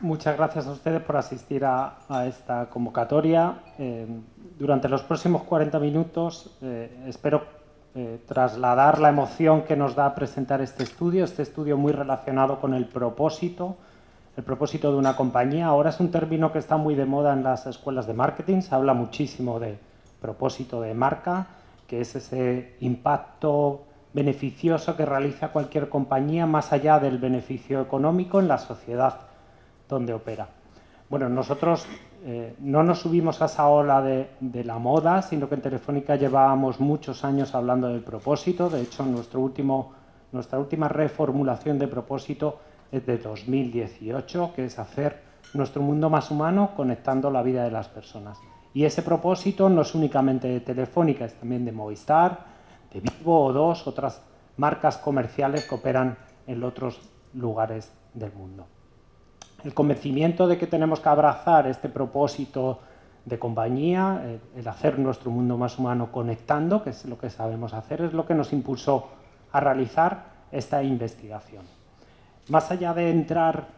Muchas gracias a ustedes por asistir a esta convocatoria. Durante los próximos 40 minutos espero trasladar la emoción que nos da presentar este estudio muy relacionado con el propósito de una compañía. Ahora es un término que está muy de moda en las escuelas de marketing, se habla muchísimo de propósito de marca, que es ese impacto beneficioso que realiza cualquier compañía más allá del beneficio económico en la sociedad donde opera. Bueno, nosotros no nos subimos a esa ola de la moda, sino que en Telefónica llevábamos muchos años hablando del propósito. De hecho, nuestra última reformulación de propósito es de 2018, que es hacer nuestro mundo más humano conectando la vida de las personas. Y ese propósito no es únicamente de Telefónica, es también de Movistar, de Vivo o dos otras marcas comerciales que operan en otros lugares del mundo. El convencimiento de que tenemos que abrazar este propósito de compañía, el hacer nuestro mundo más humano conectando, que es lo que sabemos hacer, es lo que nos impulsó a realizar esta investigación. Más allá de entrar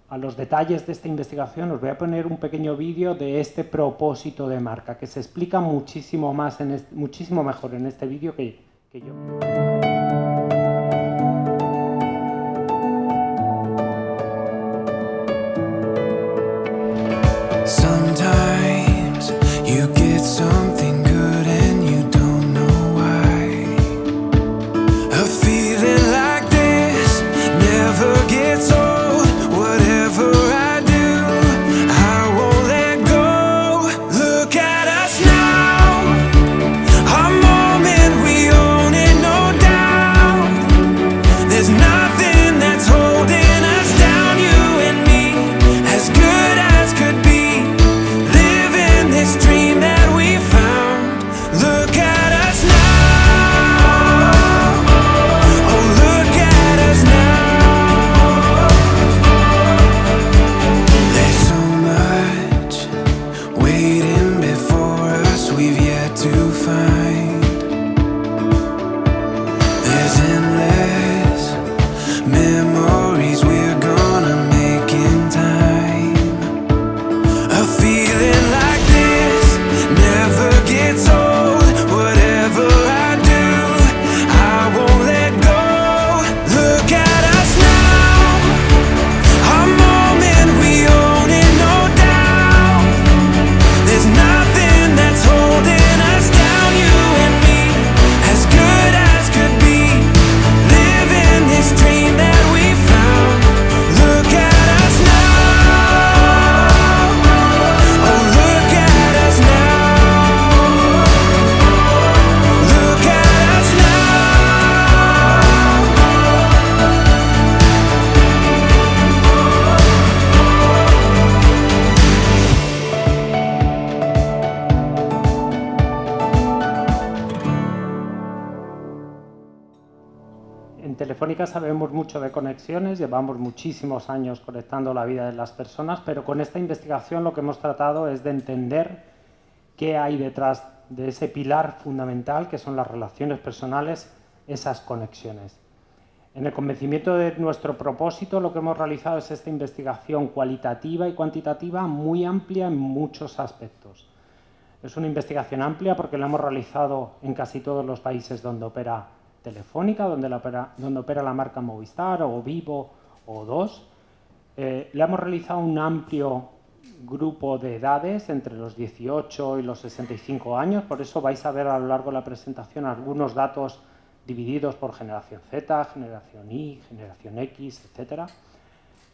a los detalles de esta investigación, os voy a poner un pequeño vídeo de este propósito de marca, que se explica muchísimo mejor en este vídeo que yo. Sometimes you get something good and you don't know why. A feeling like this never gets old. Whatever I do, I won't let go. Look at us now, a moment we own it, no doubt. There's nothing that's holding us down, you and me, as good as could be. This dream that we found. Look at us now. Oh, look at us now. There's so much waiting before us we've yet to find. There's endless memories we're gonna make in time. A feeling like never gets old. Whatever I do, I won't let go. Look at us now, a moment we own it, no doubt. There's nothing that's holding us down, you and me, as good as could be. Living this dream that we found. Look at us now. Oh, look at us now. En Telefónica sabemos mucho de conexiones, llevamos muchísimos años conectando la vida de las personas, pero con esta investigación lo que hemos tratado es de entender qué hay detrás de ese pilar fundamental que son las relaciones personales, esas conexiones. En el convencimiento de nuestro propósito, lo que hemos realizado es esta investigación cualitativa y cuantitativa muy amplia en muchos aspectos. Es una investigación amplia porque la hemos realizado en casi todos los países donde opera Telefónica, donde opera la marca Movistar o Vivo o dos. Le hemos realizado un amplio grupo de edades entre los 18 y los 65 años, por eso vais a ver a lo largo de la presentación algunos datos divididos por generación Z, generación Y, generación X, etc.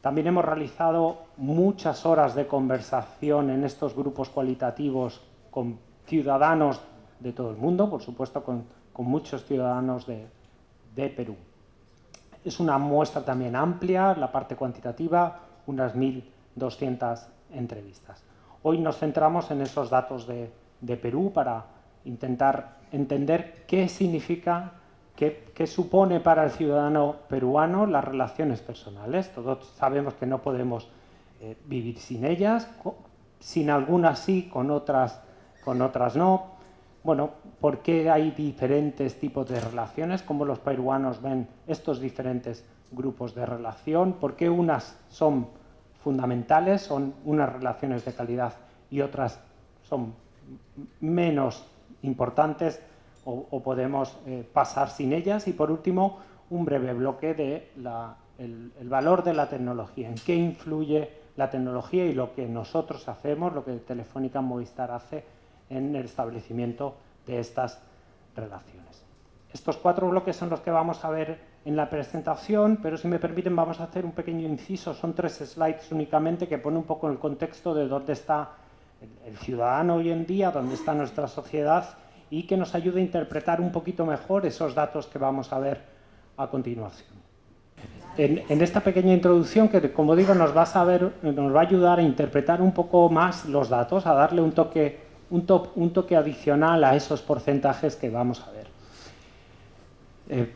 También hemos realizado muchas horas de conversación en estos grupos cualitativos con ciudadanos de todo el mundo, por supuesto con muchos ciudadanos de Perú. Es una muestra también amplia, la parte cuantitativa, unas 1.200 entrevistas. Hoy nos centramos en esos datos de Perú para intentar entender qué significa, qué supone para el ciudadano peruano las relaciones personales. Todos sabemos que no podemos vivir sin ellas, sin algunas sí, con otras no. Bueno, ¿por qué hay diferentes tipos de relaciones? ¿Cómo los peruanos ven estos diferentes grupos de relación? ¿Por qué unas son fundamentales son unas relaciones de calidad y otras son menos importantes o podemos pasar sin ellas. Y por último, un breve bloque de el valor de la tecnología, en qué influye la tecnología y lo que nosotros hacemos, lo que Telefónica Movistar hace en el establecimiento de estas relaciones. Estos 4 bloques son los que vamos a ver en la presentación, pero si me permiten vamos a hacer un pequeño inciso. Son 3 slides únicamente que ponen un poco el contexto de dónde está el ciudadano hoy en día, dónde está nuestra sociedad y que nos ayude a interpretar un poquito mejor esos datos que vamos a ver a continuación. En esta pequeña introducción, que como digo nos va a ayudar a interpretar un poco más los datos, a darle un toque adicional a esos porcentajes que vamos a ver.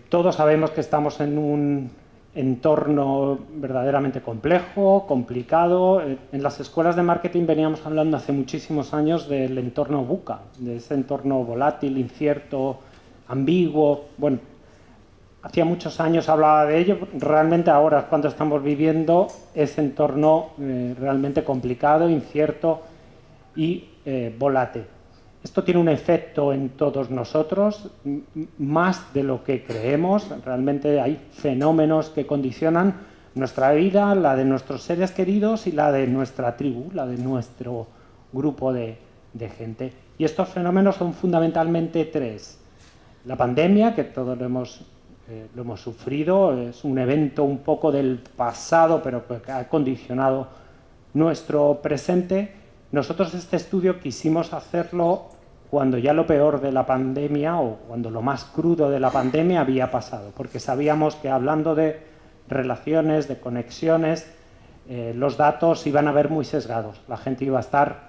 Todos sabemos que estamos en un entorno verdaderamente complejo, complicado. En las escuelas de marketing veníamos hablando hace muchísimos años del entorno VUCA, de ese entorno volátil, incierto, ambiguo. Bueno, hacía muchos años hablaba de ello. Realmente ahora es cuando estamos viviendo ese entorno realmente complicado, incierto y volátil. Esto tiene un efecto en todos nosotros, más de lo que creemos. Realmente hay fenómenos que condicionan nuestra vida, la de nuestros seres queridos y la de nuestra tribu, la de nuestro grupo de gente. Y estos fenómenos son fundamentalmente 3. La pandemia, que todos lo hemos sufrido, es un evento un poco del pasado, pero que ha condicionado nuestro presente. Nosotros este estudio quisimos hacerlo cuando ya lo peor de la pandemia o cuando lo más crudo de la pandemia había pasado, porque sabíamos que hablando de relaciones, de conexiones, los datos iban a ver muy sesgados. La gente iba a estar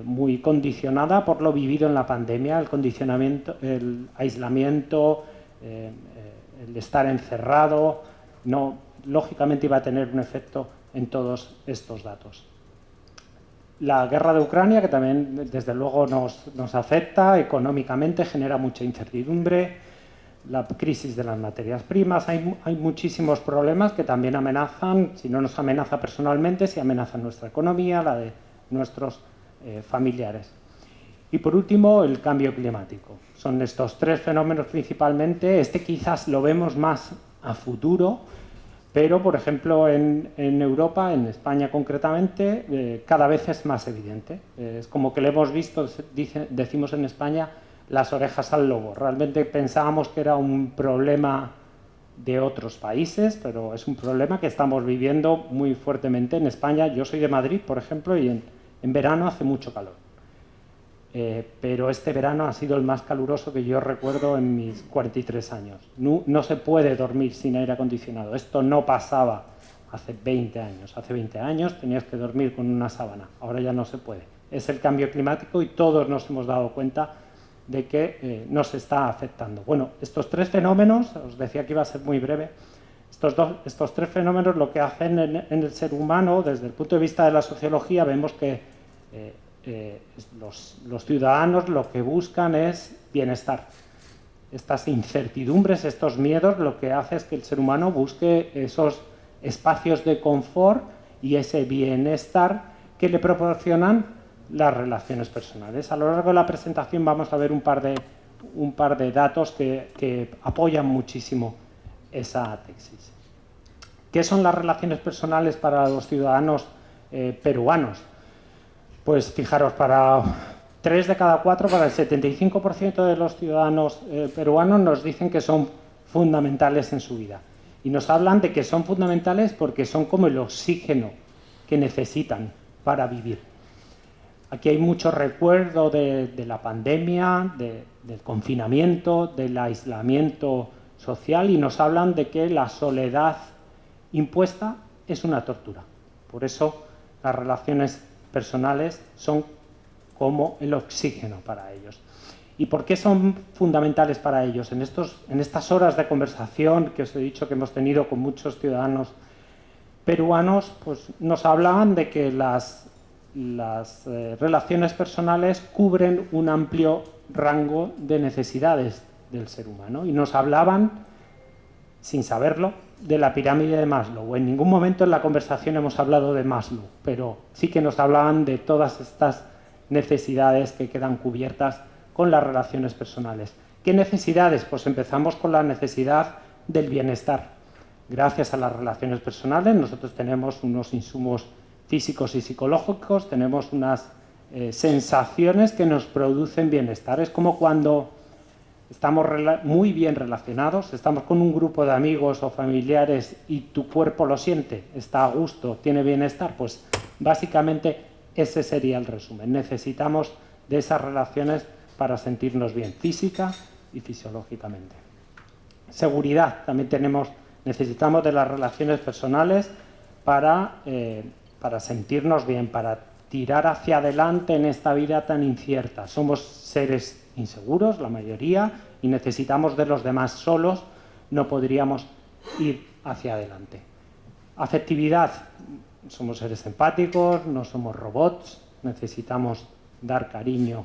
muy condicionada por lo vivido en la pandemia, el condicionamiento, el aislamiento, el estar encerrado, lógicamente iba a tener un efecto en todos estos datos. La guerra de Ucrania, que también desde luego nos afecta económicamente, genera mucha incertidumbre, la crisis de las materias primas, hay muchísimos problemas que también amenazan, si no nos amenaza personalmente, si amenazan nuestra economía, la de nuestros familiares. Y por último, el cambio climático. Son estos 3 fenómenos principalmente. Este quizás lo vemos más a futuro, pero, por ejemplo, en Europa, en España concretamente, cada vez es más evidente. Es como que le hemos visto, decimos en España, las orejas al lobo. Realmente pensábamos que era un problema de otros países, pero es un problema que estamos viviendo muy fuertemente en España. Yo soy de Madrid, por ejemplo, y en verano hace mucho calor. Pero este verano ha sido el más caluroso que yo recuerdo en mis 43 años. No se puede dormir sin aire acondicionado. Esto no pasaba hace 20 años. Hace 20 años tenías que dormir con una sábana. Ahora ya no se puede. Es el cambio climático y todos nos hemos dado cuenta de que nos está afectando. Bueno, estos 3 fenómenos, os decía que iba a ser muy breve, estos 3 fenómenos lo que hacen en el ser humano, desde el punto de vista de la sociología, vemos que los ciudadanos lo que buscan es bienestar. Estas incertidumbres, estos miedos, lo que hace es que el ser humano busque esos espacios de confort y ese bienestar que le proporcionan las relaciones personales. A lo largo de la presentación vamos a ver un par de datos que apoyan muchísimo esa tesis. ¿Qué son las relaciones personales para los ciudadanos peruanos? Pues fijaros, para 3 de cada 4, para el 75% de los ciudadanos peruanos nos dicen que son fundamentales en su vida. Y nos hablan de que son fundamentales porque son como el oxígeno que necesitan para vivir. Aquí hay mucho recuerdo de la pandemia, del confinamiento, del aislamiento social y nos hablan de que la soledad impuesta es una tortura. Por eso las relaciones personales son como el oxígeno para ellos. ¿Y por qué son fundamentales para ellos? En estas horas de conversación que os he dicho que hemos tenido con muchos ciudadanos peruanos, pues nos hablaban de que las relaciones personales cubren un amplio rango de necesidades del ser humano y nos hablaban, sin saberlo, de la pirámide de Maslow. En ningún momento en la conversación hemos hablado de Maslow, pero sí que nos hablaban de todas estas necesidades que quedan cubiertas con las relaciones personales. ¿Qué necesidades? Pues empezamos con la necesidad del bienestar. Gracias a las relaciones personales nosotros tenemos unos insumos físicos y psicológicos, tenemos unas sensaciones que nos producen bienestar. Es como cuando estamos muy bien relacionados, estamos con un grupo de amigos o familiares y tu cuerpo lo siente, está a gusto, tiene bienestar, pues básicamente ese sería el resumen. Necesitamos de esas relaciones para sentirnos bien física y fisiológicamente. Seguridad, también necesitamos de las relaciones personales para sentirnos bien, para tirar hacia adelante en esta vida tan incierta. Somos seres inseguros, la mayoría, y necesitamos de los demás. Solos no podríamos ir hacia adelante. Afectividad, somos seres empáticos, no somos robots, necesitamos dar cariño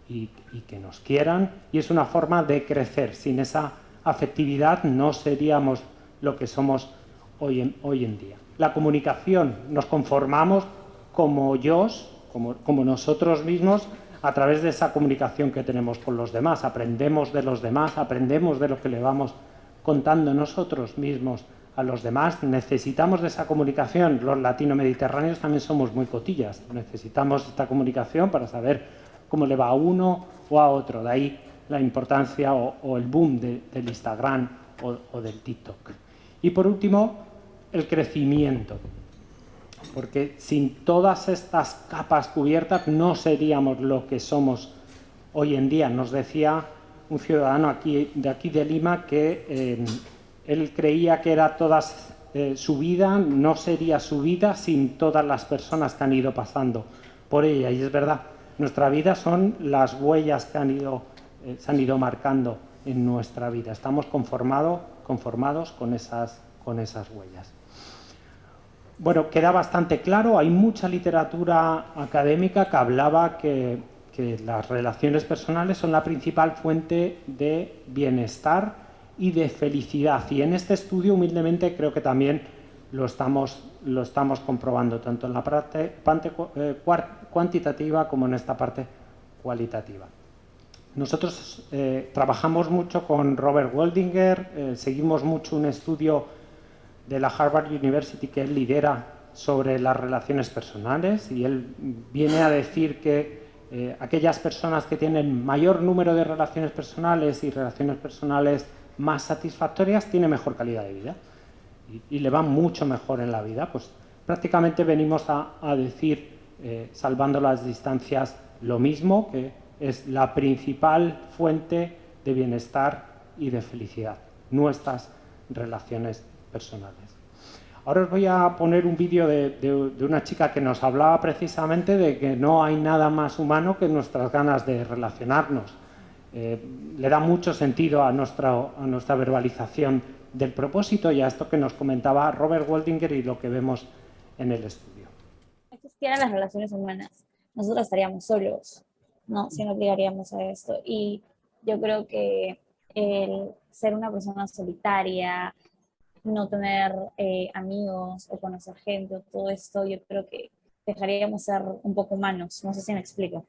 y que nos quieran, y es una forma de crecer. Sin esa afectividad no seríamos lo que somos hoy en día. La comunicación, nos conformamos como como nosotros mismos, a través de esa comunicación que tenemos con los demás. Aprendemos de los demás, aprendemos de lo que le vamos contando nosotros mismos a los demás. Necesitamos de esa comunicación. Los latino-mediterráneos también somos muy cotillas. Necesitamos esta comunicación para saber cómo le va a uno o a otro. De ahí la importancia o el boom del Instagram o del TikTok. Y por último, el crecimiento. Porque sin todas estas capas cubiertas no seríamos lo que somos hoy en día. Nos decía un ciudadano de aquí de Lima que él creía que era su vida, no sería su vida sin todas las personas que han ido pasando por ella. Y es verdad, nuestra vida son las huellas que se han ido marcando en nuestra vida. Estamos conformados con esas huellas. Bueno, queda bastante claro, hay mucha literatura académica que hablaba que las relaciones personales son la principal fuente de bienestar y de felicidad. Y en este estudio, humildemente, creo que también lo estamos comprobando, tanto en la parte cuantitativa como en esta parte cualitativa. Nosotros trabajamos mucho con Robert Waldinger, seguimos mucho un estudio de la Harvard University que él lidera sobre las relaciones personales, y él viene a decir que aquellas personas que tienen mayor número de relaciones personales y relaciones personales más satisfactorias tienen mejor calidad de vida y le van mucho mejor en la vida. Pues prácticamente venimos a decir, salvando las distancias, lo mismo, que es la principal fuente de bienestar y de felicidad, nuestras relaciones personales. Ahora os voy a poner un vídeo de una chica que nos hablaba precisamente de que no hay nada más humano que nuestras ganas de relacionarnos. Le da mucho sentido a nuestra verbalización del propósito y a esto que nos comentaba Robert Waldinger y lo que vemos en el estudio. Si existieran las relaciones humanas, nosotros estaríamos solos, ¿no? Si no obligaríamos a esto. Y yo creo que el ser una persona solitaria, no tener amigos o conocer gente, todo esto, yo creo que dejaríamos ser un poco humanos. No sé si me explico.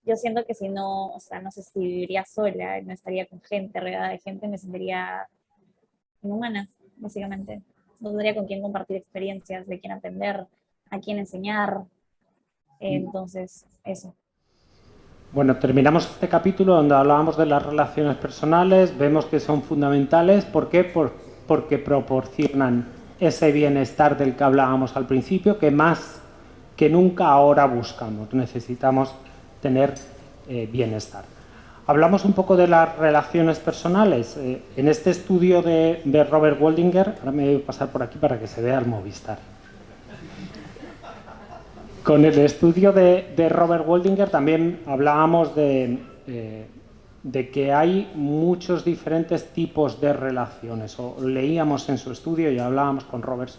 Yo siento que si no, no sé si viviría sola, no estaría con gente, rodeada de gente, me sentiría inhumana, básicamente. No tendría con quién compartir experiencias, de quién aprender, a quién enseñar. Entonces, eso. Bueno, terminamos este capítulo donde hablábamos de las relaciones personales, vemos que son fundamentales. ¿Por qué? Porque proporcionan ese bienestar del que hablábamos al principio, que más que nunca ahora buscamos. Necesitamos tener bienestar. Hablamos un poco de las relaciones personales. En este estudio de Robert Waldinger, ahora me voy a pasar por aquí para que se vea el Movistar. Con el estudio de Robert Waldinger también hablábamos de que hay muchos diferentes tipos de relaciones. O leíamos en su estudio y hablábamos con Robert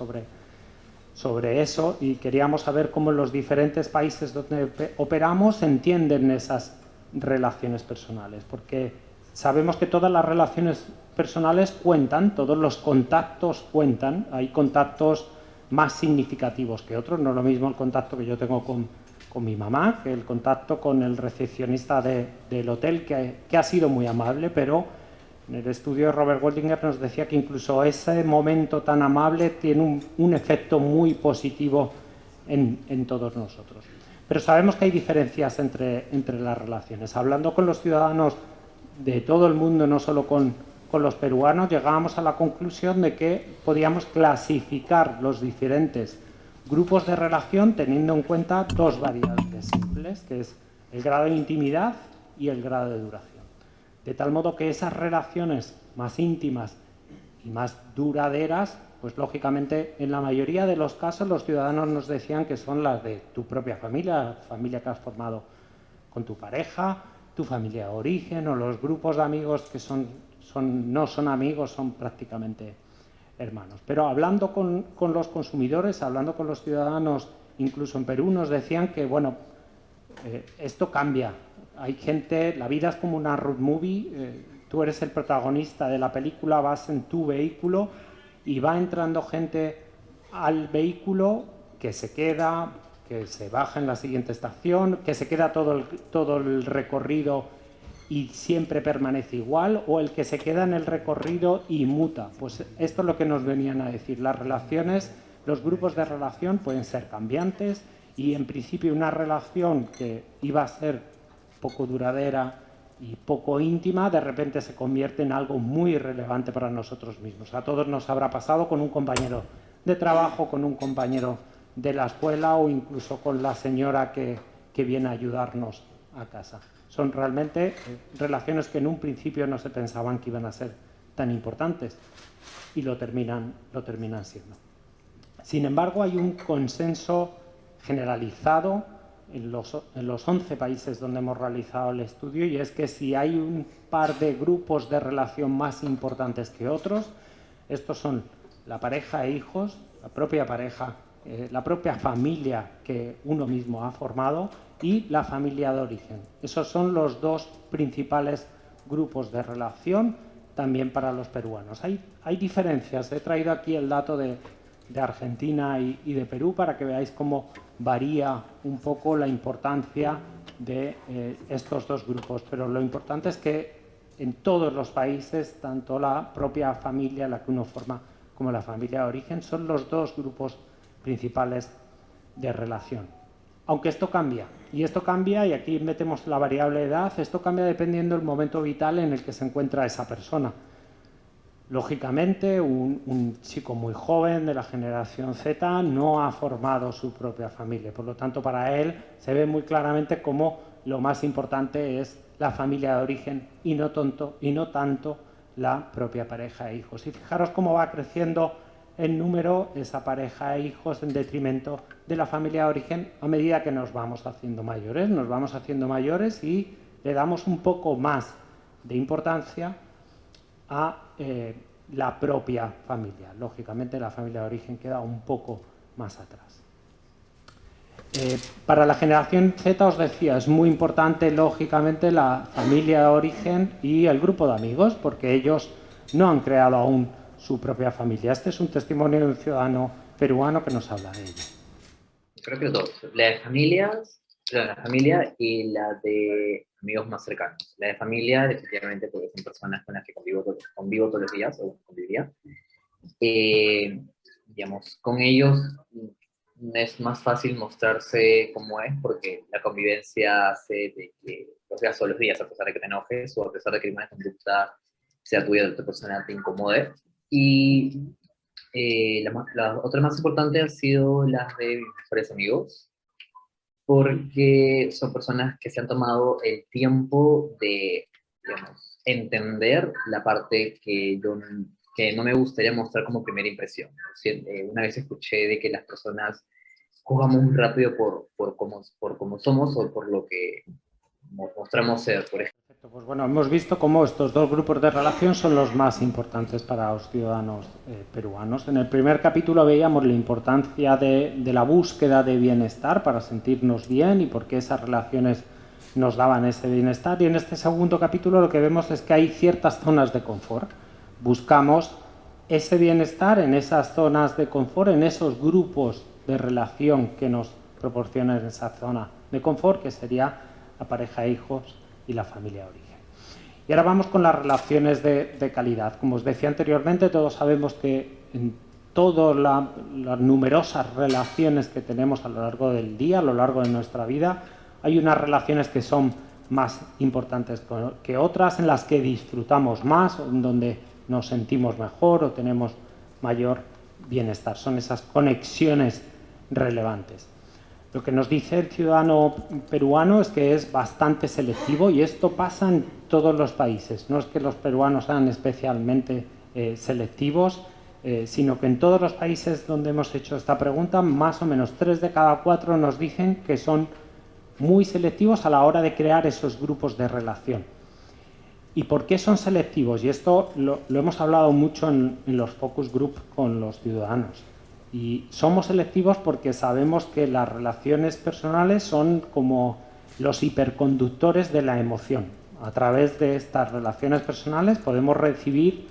sobre eso, y queríamos saber cómo en los diferentes países donde operamos entienden esas relaciones personales, porque sabemos que todas las relaciones personales cuentan, todos los contactos cuentan. Hay contactos más significativos que otros, no es lo mismo el contacto que yo tengo con mi mamá que el contacto con el recepcionista del hotel, que ha sido muy amable, pero en el estudio de Robert Waldinger nos decía que incluso ese momento tan amable tiene un efecto muy positivo en todos nosotros. Pero sabemos que hay diferencias entre las relaciones. Hablando con los ciudadanos de todo el mundo, no solo con los peruanos, llegábamos a la conclusión de que podíamos clasificar los diferentes grupos de relación teniendo en cuenta dos variables simples, que es el grado de intimidad y el grado de duración. De tal modo que esas relaciones más íntimas y más duraderas, pues lógicamente en la mayoría de los casos los ciudadanos nos decían que son las de tu propia familia, la familia que has formado con tu pareja, tu familia de origen, o los grupos de amigos que no son amigos, son prácticamente hermanos. Pero hablando con los consumidores, hablando con los ciudadanos, incluso en Perú, nos decían que, bueno, esto cambia. Hay gente, la vida es como una road movie, tú eres el protagonista de la película, vas en tu vehículo y va entrando gente al vehículo que se queda, que se baja en la siguiente estación, que se queda todo el recorrido y siempre permanece igual, o el que se queda en el recorrido y muta. Pues esto es lo que nos venían a decir. Las relaciones, los grupos de relación pueden ser cambiantes y en principio una relación que iba a ser poco duradera y poco íntima, de repente se convierte en algo muy relevante para nosotros mismos. A todos nos habrá pasado con un compañero de trabajo, con un compañero de la escuela o incluso con la señora que viene a ayudarnos a casa. Son realmente relaciones que en un principio no se pensaban que iban a ser tan importantes y lo terminan siendo. Sin embargo, hay un consenso generalizado en los 11 países donde hemos realizado el estudio, y es que si hay un par de grupos de relación más importantes que otros, estos son la pareja e hijos, la propia pareja, la propia familia que uno mismo ha formado y la familia de origen. Esos son los dos principales grupos de relación también para los peruanos. Hay diferencias. He traído aquí el dato de Argentina y de Perú para que veáis cómo varía un poco la importancia de estos dos grupos. Pero lo importante es que en todos los países, tanto la propia familia, la que uno forma, como la familia de origen, son los dos grupos principales de relación. Aunque esto cambia, y aquí metemos la variable edad, esto cambia dependiendo del momento vital en el que se encuentra esa persona. Lógicamente, un chico muy joven de la generación Z no ha formado su propia familia, por lo tanto, para él se ve muy claramente cómo lo más importante es la familia de origen y no tanto la propia pareja e hijos. Y fijaros cómo va creciendo el número de esa pareja e hijos en detrimento de la familia de origen a medida que nos vamos haciendo mayores y le damos un poco más de importancia a la propia familia. Lógicamente la familia de origen queda un poco más atrás. Para la generación Z, os decía, es muy importante lógicamente la familia de origen y el grupo de amigos, porque ellos no han creado aún su propia familia. Este es un testimonio de un ciudadano peruano que nos habla de ello. Creo que dos, la de familia y la de amigos más cercanos. La de familia, definitivamente, porque son personas con las que convivo todos los días, o conviviría. Digamos, con ellos es más fácil mostrarse cómo es, porque la convivencia hace de que los veas todos los días, a pesar de que te enojes, o a pesar de que una conducta sea tuya de otra persona te incomode. Y la otra más importante han sido las de mis mejores amigos, porque son personas que se han tomado el tiempo de, digamos, entender la parte que no me gustaría mostrar como primera impresión. Una vez escuché de que las personas jugamos muy rápido por cómo somos o por lo que mostramos ser, por ejemplo. Pues bueno, hemos visto cómo estos dos grupos de relación son los más importantes para los ciudadanos peruanos. En el primer capítulo veíamos la importancia de la búsqueda de bienestar para sentirnos bien y por qué esas relaciones nos daban ese bienestar. Y en este segundo capítulo lo que vemos es que hay ciertas zonas de confort. Buscamos ese bienestar en esas zonas de confort, en esos grupos de relación que nos proporcionan esa zona de confort, que sería la pareja de hijos y la familia de origen. Y ahora vamos con las relaciones de calidad. Como os decía anteriormente, todos sabemos que en todas las numerosas relaciones que tenemos a lo largo del día, a lo largo de nuestra vida, hay unas relaciones que son más importantes que otras, en las que disfrutamos más, en donde nos sentimos mejor o tenemos mayor bienestar. Son esas conexiones relevantes. Lo que nos dice el ciudadano peruano es que es bastante selectivo, y esto pasa en todos los países. No es que los peruanos sean especialmente selectivos, sino que en todos los países donde hemos hecho esta pregunta, más o menos 3 de cada 4 nos dicen que son muy selectivos a la hora de crear esos grupos de relación. ¿Y por qué son selectivos? Y esto lo hemos hablado mucho en los focus group con los ciudadanos. Y somos selectivos porque sabemos que las relaciones personales son como los hiperconductores de la emoción. A través de estas relaciones personales podemos recibir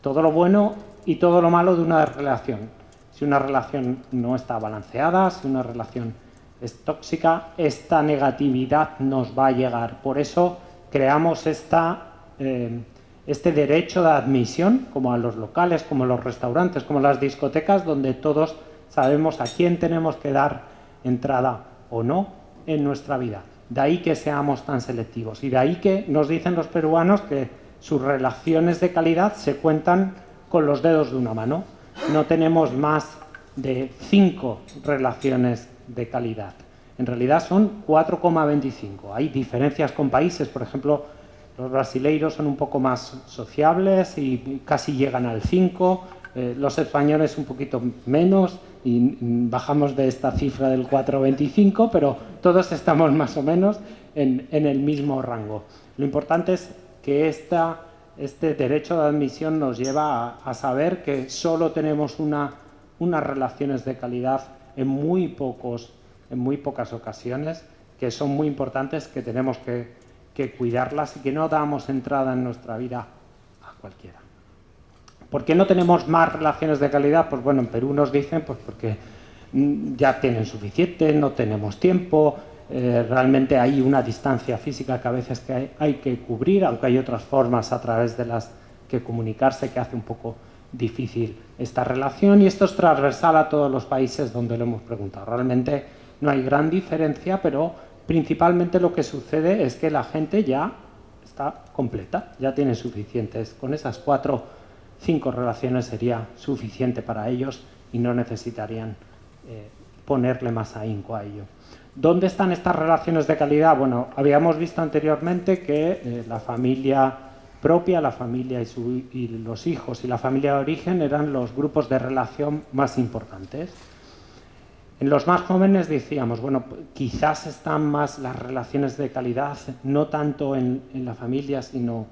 todo lo bueno y todo lo malo de una relación. Si una relación no está balanceada, si una relación es tóxica, esta negatividad nos va a llegar. Por eso creamos este derecho de admisión, como a los locales, como a los restaurantes, como a las discotecas, donde todos sabemos a quién tenemos que dar entrada o no en nuestra vida. De ahí que seamos tan selectivos, y de ahí que nos dicen los peruanos que sus relaciones de calidad se cuentan con los dedos de una mano. No tenemos más de 5 relaciones de calidad. En realidad son 4,25. Hay diferencias con países, por ejemplo, los brasileiros son un poco más sociables y casi llegan al 5, los españoles un poquito menos y bajamos de esta cifra del 4,25, pero todos estamos más o menos en el mismo rango. Lo importante es que este derecho de admisión nos lleva a saber que solo tenemos unas relaciones de calidad en muy pocas ocasiones, que son muy importantes, que tenemos que cuidarlas y que no damos entrada en nuestra vida a cualquiera. ¿Por qué no tenemos más relaciones de calidad? Pues bueno, en Perú nos dicen pues porque ya tienen suficiente, no tenemos tiempo, realmente hay una distancia física que a veces hay que cubrir, aunque hay otras formas a través de las que comunicarse que hace un poco difícil esta relación, y esto es transversal a todos los países donde lo hemos preguntado. Realmente no hay gran diferencia, pero principalmente lo que sucede es que la gente ya está completa, ya tiene suficientes. Con esas 4, 5 relaciones sería suficiente para ellos y no necesitarían ponerle más ahínco a ello. ¿Dónde están estas relaciones de calidad? Bueno, habíamos visto anteriormente que la familia propia, la familia y los hijos y la familia de origen eran los grupos de relación más importantes. En los más jóvenes decíamos, bueno, quizás están más las relaciones de calidad, no tanto en la familia, sino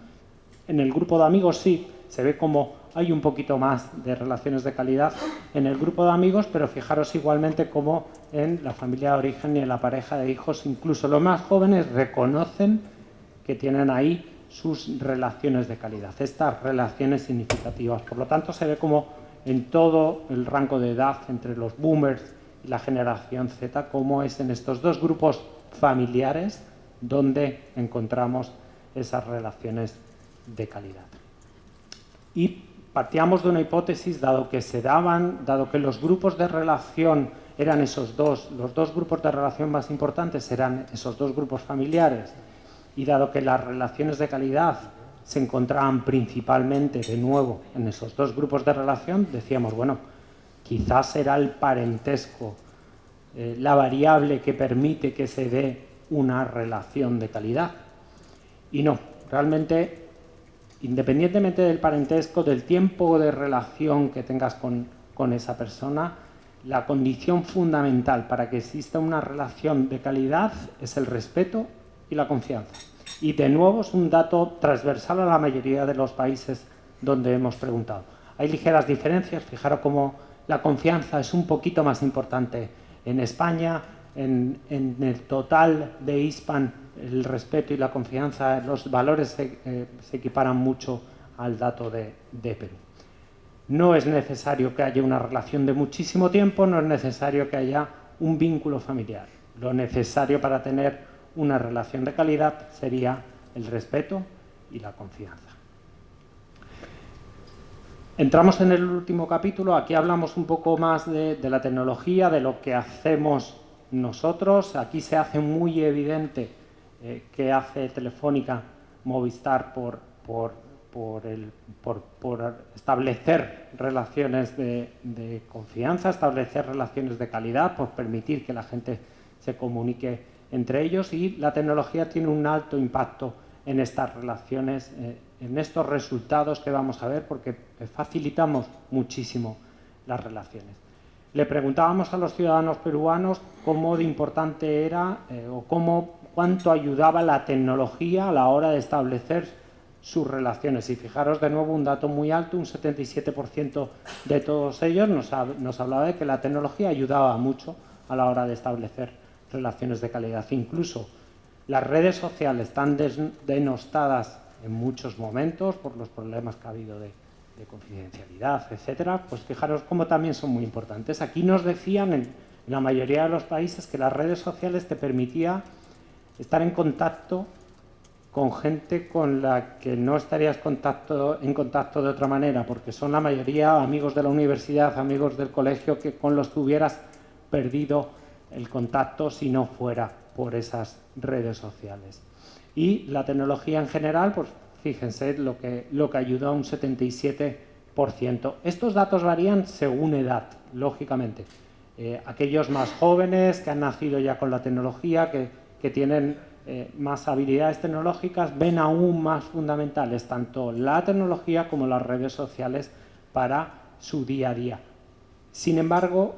en el grupo de amigos. Sí, se ve como hay un poquito más de relaciones de calidad en el grupo de amigos, pero fijaros igualmente como en la familia de origen y en la pareja de hijos, incluso los más jóvenes reconocen que tienen ahí sus relaciones de calidad, estas relaciones significativas. Por lo tanto, se ve como en todo el rango de edad, entre los boomers y la generación Z, como es en estos dos grupos familiares donde encontramos esas relaciones de calidad. Y partíamos de una hipótesis, dado que los grupos de relación eran los dos grupos de relación más importantes eran esos dos grupos familiares, y dado que las relaciones de calidad se encontraban principalmente, de nuevo, en esos dos grupos de relación, decíamos, bueno, quizás será el parentesco la variable que permite que se dé una relación de calidad. Y no, realmente, independientemente del parentesco, del tiempo de relación que tengas con esa persona, la condición fundamental para que exista una relación de calidad es el respeto y la confianza. Y de nuevo es un dato transversal a la mayoría de los países donde hemos preguntado. Hay ligeras diferencias, fijaros cómo la confianza es un poquito más importante en España, en el total de Hispan el respeto y la confianza, los valores se equiparan mucho al dato de Perú. No es necesario que haya una relación de muchísimo tiempo, no es necesario que haya un vínculo familiar. Lo necesario para tener una relación de calidad sería el respeto y la confianza. Entramos en el último capítulo, aquí hablamos un poco más de la tecnología, de lo que hacemos nosotros. Aquí se hace muy evidente qué hace Telefónica Movistar por establecer relaciones de confianza, establecer relaciones de calidad, por permitir que la gente se comunique entre ellos, y la tecnología tiene un alto impacto en estas relaciones, en estos resultados que vamos a ver, porque facilitamos muchísimo las relaciones. Le preguntábamos a los ciudadanos peruanos cómo de importante era cuánto ayudaba la tecnología a la hora de establecer sus relaciones. Y fijaros de nuevo un dato muy alto, un 77% de todos ellos nos hablaba de que la tecnología ayudaba mucho a la hora de establecer relaciones de calidad. Incluso las redes sociales están denostadas en muchos momentos por los problemas que ha habido de confidencialidad, etcétera. Pues fijaros cómo también son muy importantes. Aquí nos decían en la mayoría de los países que las redes sociales te permitía estar en contacto con gente con la que no estarías en contacto de otra manera, porque son la mayoría amigos de la universidad, amigos del colegio, con los que hubieras perdido el contacto si no fuera por esas redes sociales. Y la tecnología en general, pues fíjense lo que ayudó a un 77%. Estos datos varían según edad, lógicamente. Aquellos más jóvenes que han nacido ya con la tecnología, que tienen más habilidades tecnológicas, ven aún más fundamentales tanto la tecnología como las redes sociales para su día a día. Sin embargo,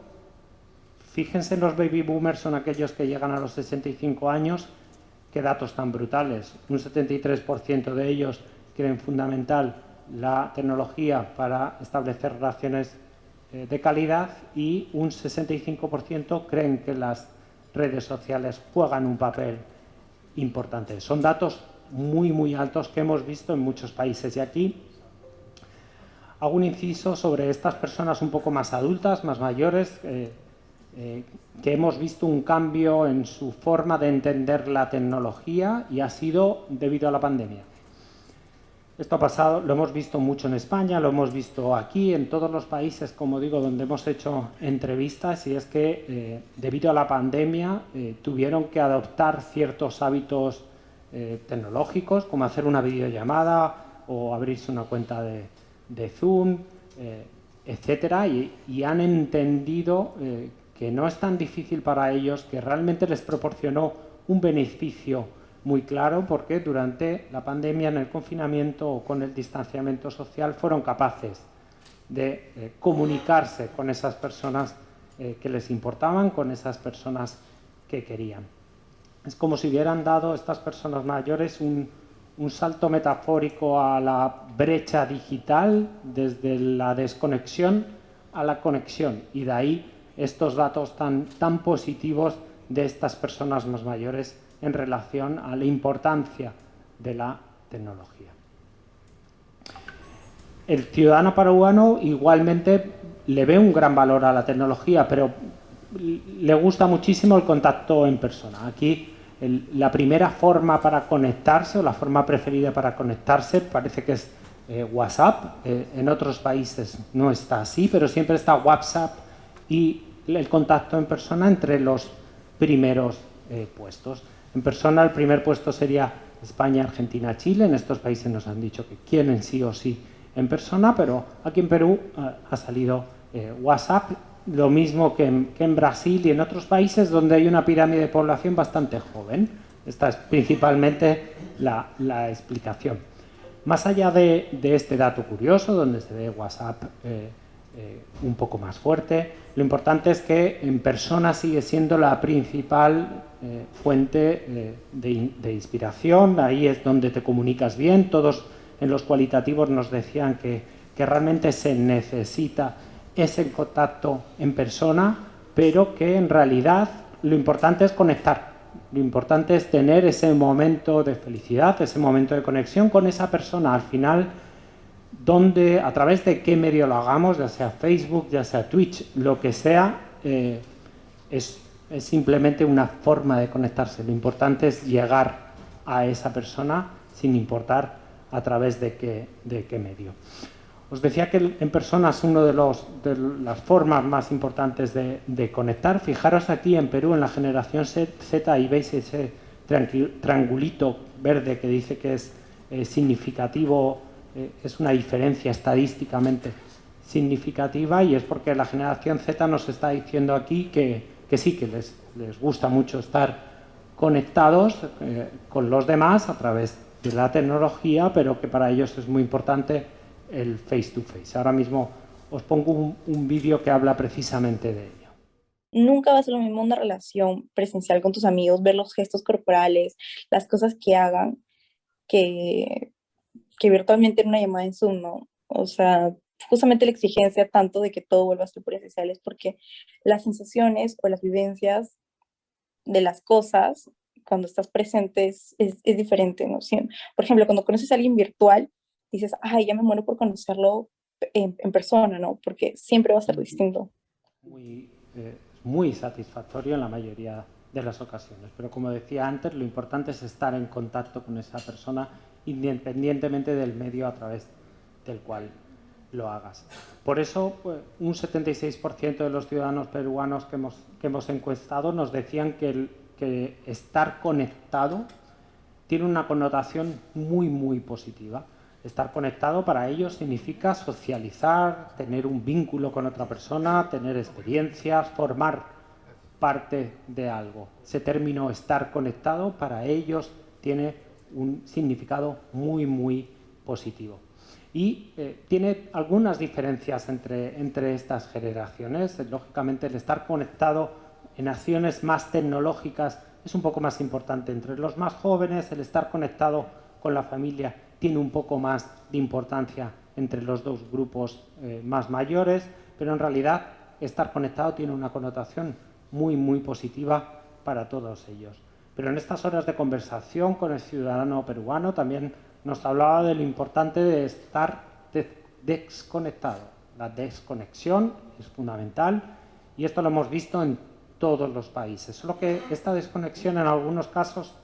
fíjense, los baby boomers son aquellos que llegan a los 65 años, qué datos tan brutales. Un 73% de ellos creen fundamental la tecnología para establecer relaciones de calidad, y un 65% creen que las redes sociales juegan un papel importante. Son datos muy, muy altos que hemos visto en muchos países. Y aquí hago un inciso sobre estas personas un poco más adultas, más mayores, que hemos visto un cambio en su forma de entender la tecnología, y ha sido debido a la pandemia. Esto ha pasado, lo hemos visto mucho en España, lo hemos visto aquí, en todos los países, como digo, donde hemos hecho entrevistas, y es que debido a la pandemia tuvieron que adoptar ciertos hábitos tecnológicos, como hacer una videollamada o abrirse una cuenta de Zoom, etcétera, y han entendido que no es tan difícil para ellos, que realmente les proporcionó un beneficio muy claro, porque durante la pandemia, en el confinamiento o con el distanciamiento social, fueron capaces de comunicarse con esas personas que les importaban, con esas personas que querían. Es como si hubieran dado estas personas mayores un salto metafórico a la brecha digital, desde la desconexión a la conexión, y de ahí estos datos tan positivos de estas personas más mayores en relación a la importancia de la tecnología. El ciudadano peruano igualmente le ve un gran valor a la tecnología, pero le gusta muchísimo el contacto en persona. Aquí la primera forma para conectarse, o la forma preferida para conectarse, parece que es WhatsApp. En otros países no está así, pero siempre está WhatsApp y el contacto en persona entre los primeros puestos. En persona, el primer puesto sería España, Argentina, Chile. En estos países nos han dicho que quieren sí o sí en persona, pero aquí en Perú ha salido WhatsApp, lo mismo que en Brasil y en otros países donde hay una pirámide de población bastante joven. Esta es principalmente la explicación. Más allá de este dato curioso, donde se ve WhatsApp un poco más fuerte, lo importante es que en persona sigue siendo la principal fuente de inspiración. Ahí es donde te comunicas bien. Todos en los cualitativos nos decían que realmente se necesita ese contacto en persona, pero que en realidad lo importante es conectar. Lo importante es tener ese momento de felicidad, ese momento de conexión con esa persona. Al final, donde, a través de qué medio lo hagamos, ya sea Facebook, ya sea Twitch, lo que sea, es simplemente una forma de conectarse. Lo importante es llegar a esa persona sin importar a través de qué medio. Os decía que en persona es una de las formas más importantes de conectar. Fijaros aquí en Perú, en la generación Z, y veis ese triangulito verde que dice que es significativo, es una diferencia estadísticamente significativa, y es porque la generación Z nos está diciendo aquí que sí, que les gusta mucho estar conectados con los demás a través de la tecnología, pero que para ellos es muy importante el face to face. Ahora mismo os pongo un vídeo que habla precisamente de ello. Nunca va a ser lo mismo una relación presencial con tus amigos, ver los gestos corporales, las cosas que hagan, que virtualmente en una llamada en Zoom, ¿no? O sea, justamente la exigencia tanto de que todo vuelva a ser presencial es porque las sensaciones o las vivencias de las cosas cuando estás presente es diferente, ¿no? Por ejemplo, cuando conoces a alguien virtual, dices, ay, ya me muero por conocerlo en persona, ¿no? Porque siempre va a ser distinto. Muy satisfactorio en la mayoría de las ocasiones. Pero como decía antes, lo importante es estar en contacto con esa persona independientemente del medio a través del cual lo hagas. Por eso, pues, un 76% de los ciudadanos peruanos que hemos encuestado nos decían que estar conectado tiene una connotación muy positiva. Estar conectado para ellos significa socializar, tener un vínculo con otra persona, tener experiencias, formar parte de algo. Ese término estar conectado para ellos tiene un significado muy positivo. Y tiene algunas diferencias entre estas generaciones. Lógicamente, el estar conectado en acciones más tecnológicas es un poco más importante. Entre los más jóvenes, el estar conectado con la familia tiene un poco más de importancia entre los dos grupos más mayores, pero en realidad estar conectado tiene una connotación muy positiva para todos ellos. Pero en estas horas de conversación con el ciudadano peruano también nos hablaba de lo importante de estar desconectado. La desconexión es fundamental y esto lo hemos visto en todos los países. Solo que esta desconexión en algunos casos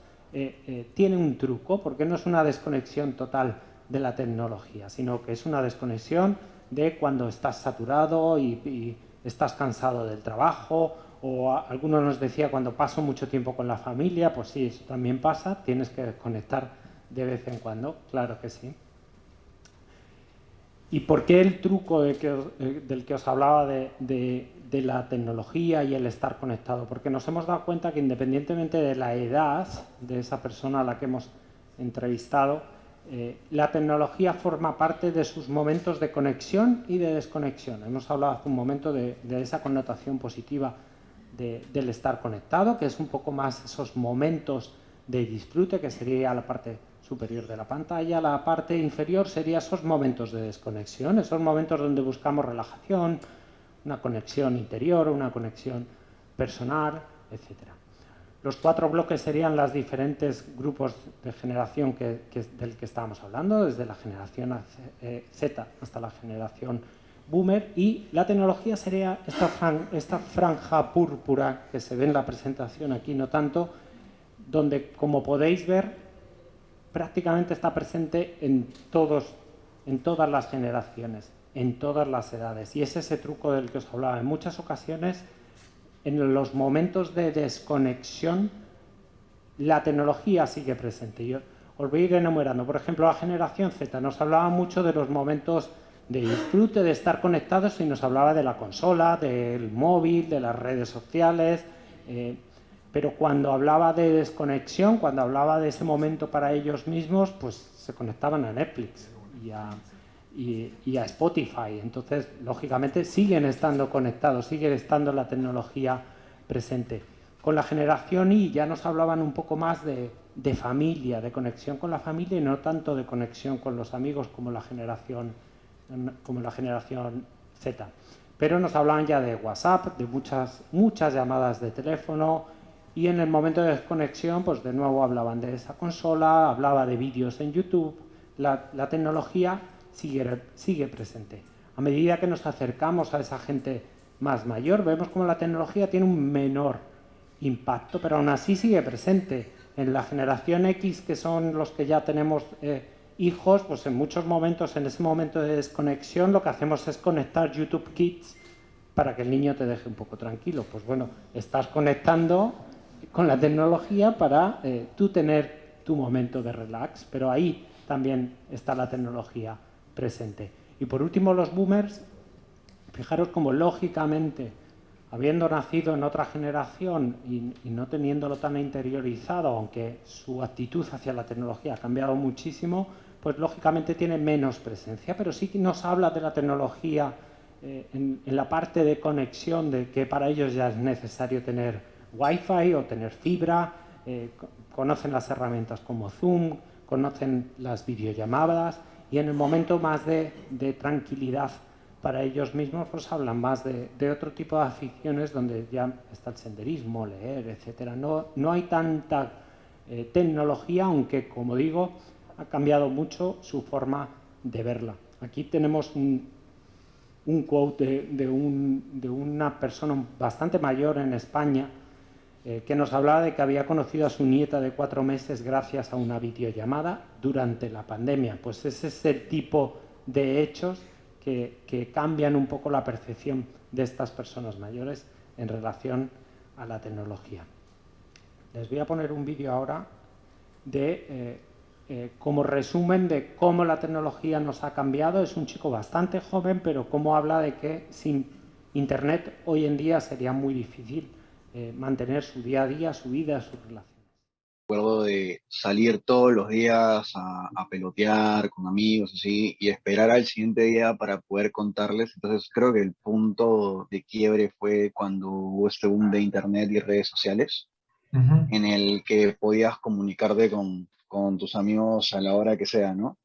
tiene un truco, porque no es una desconexión total de la tecnología, sino que es una desconexión de cuando estás saturado y estás cansado del trabajo, o alguno nos decía cuando paso mucho tiempo con la familia. Pues sí, eso también pasa, tienes que desconectar de vez en cuando, claro que sí. ¿Y por qué el truco del que os hablaba de la tecnología y el estar conectado? Porque nos hemos dado cuenta que independientemente de la edad de esa persona a la que hemos entrevistado, la tecnología forma parte de sus momentos de conexión y de desconexión. Hemos hablado hace un momento de esa connotación positiva del estar conectado, que es un poco más esos momentos de disfrute, que sería la parte superior de la pantalla. La parte inferior sería esos momentos de desconexión, esos momentos donde buscamos relajación, una conexión interior, una conexión personal, etc. Los 4 bloques serían los diferentes grupos de generación del que estábamos hablando, desde la generación Z hasta la generación Boomer, y la tecnología sería esta franja púrpura que se ve en la presentación aquí, no tanto, donde, como podéis ver, prácticamente está presente en todas las generaciones, en todas las edades. Y es ese truco del que os hablaba. En muchas ocasiones, en los momentos de desconexión, la tecnología sigue presente. Yo os voy a ir enumerando. Por ejemplo, la generación Z nos hablaba mucho de los momentos de disfrute, de estar conectados, y nos hablaba de la consola, del móvil, de las redes sociales. Pero cuando hablaba de desconexión, cuando hablaba de ese momento para ellos mismos, pues se conectaban a Netflix y a Spotify. Entonces, lógicamente, siguen estando conectados, sigue estando la tecnología presente. Con la generación Y ya nos hablaban un poco más de familia, de conexión con la familia, y no tanto de conexión con los amigos como la generación Z. Pero nos hablaban ya de WhatsApp, de muchas llamadas de teléfono, Y en el momento de desconexión, pues de nuevo hablaban de esa consola, hablaba de vídeos en YouTube. La tecnología sigue presente. A medida que nos acercamos a esa gente más mayor, vemos como la tecnología tiene un menor impacto, pero aún así sigue presente. En la generación X, que son los que ya tenemos hijos, pues en muchos momentos, en ese momento de desconexión, lo que hacemos es conectar YouTube Kids para que el niño te deje un poco tranquilo. Pues bueno, estás conectando con la tecnología para tú tener tu momento de relax, pero ahí también está la tecnología presente. Y por último, los boomers, fijaros cómo lógicamente, habiendo nacido en otra generación y no teniéndolo tan interiorizado, aunque su actitud hacia la tecnología ha cambiado muchísimo, pues lógicamente tiene menos presencia, pero sí que nos habla de la tecnología en la parte de conexión, de que para ellos ya es necesario tener Wi-Fi o tener fibra, conocen las herramientas como Zoom, conocen las videollamadas, y en el momento más de tranquilidad para ellos mismos, pues hablan más de otro tipo de aficiones donde ya está el senderismo, leer, etcétera. No hay tanta tecnología, aunque, como digo, ha cambiado mucho su forma de verla. Aquí tenemos un quote de una persona bastante mayor en España que nos hablaba de que había conocido a su nieta de 4 meses gracias a una videollamada durante la pandemia. Pues ese es el tipo de hechos que cambian un poco la percepción de estas personas mayores en relación a la tecnología. Les voy a poner un vídeo ahora de como resumen de cómo la tecnología nos ha cambiado. Es un chico bastante joven, pero cómo habla de que sin Internet hoy en día sería muy difícil mantener su día a día, su vida, sus relaciones. Recuerdo de salir todos los días a pelotear con amigos así y esperar al siguiente día para poder contarles. Entonces creo que el punto de quiebre fue cuando hubo este boom de internet y redes sociales, en el que podías comunicarte con tus amigos a la hora que sea, ¿no?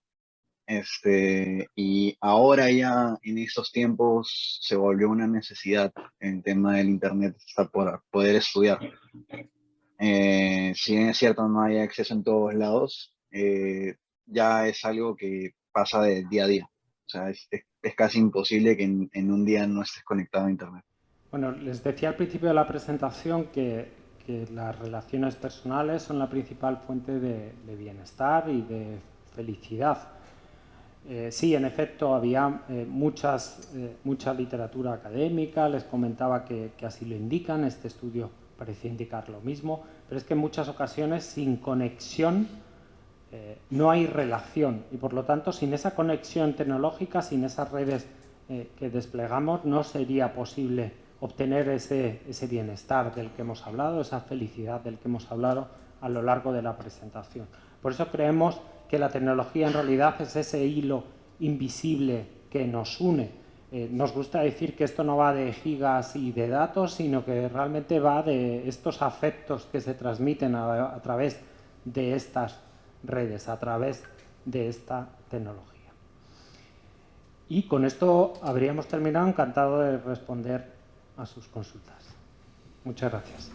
Y ahora ya en estos tiempos se volvió una necesidad el tema del internet hasta por poder estudiar. Si bien es cierto no hay acceso en todos lados, ya es algo que pasa de día a día. O sea, es casi imposible que en un día no estés conectado a internet. Bueno, les decía al principio de la presentación que las relaciones personales son la principal fuente de bienestar y de felicidad. Sí, en efecto, había mucha literatura académica, les comentaba que así lo indican, este estudio parecía indicar lo mismo, pero es que en muchas ocasiones sin conexión no hay relación y por lo tanto sin esa conexión tecnológica, sin esas redes que desplegamos, no sería posible obtener ese bienestar del que hemos hablado, esa felicidad del que hemos hablado a lo largo de la presentación. Por eso creemos que la tecnología en realidad es ese hilo invisible que nos une. Nos gusta decir que esto no va de gigas y de datos, sino que realmente va de estos afectos que se transmiten a través de estas redes, a través de esta tecnología. Y con esto habríamos terminado, encantado de responder a sus consultas. Muchas gracias.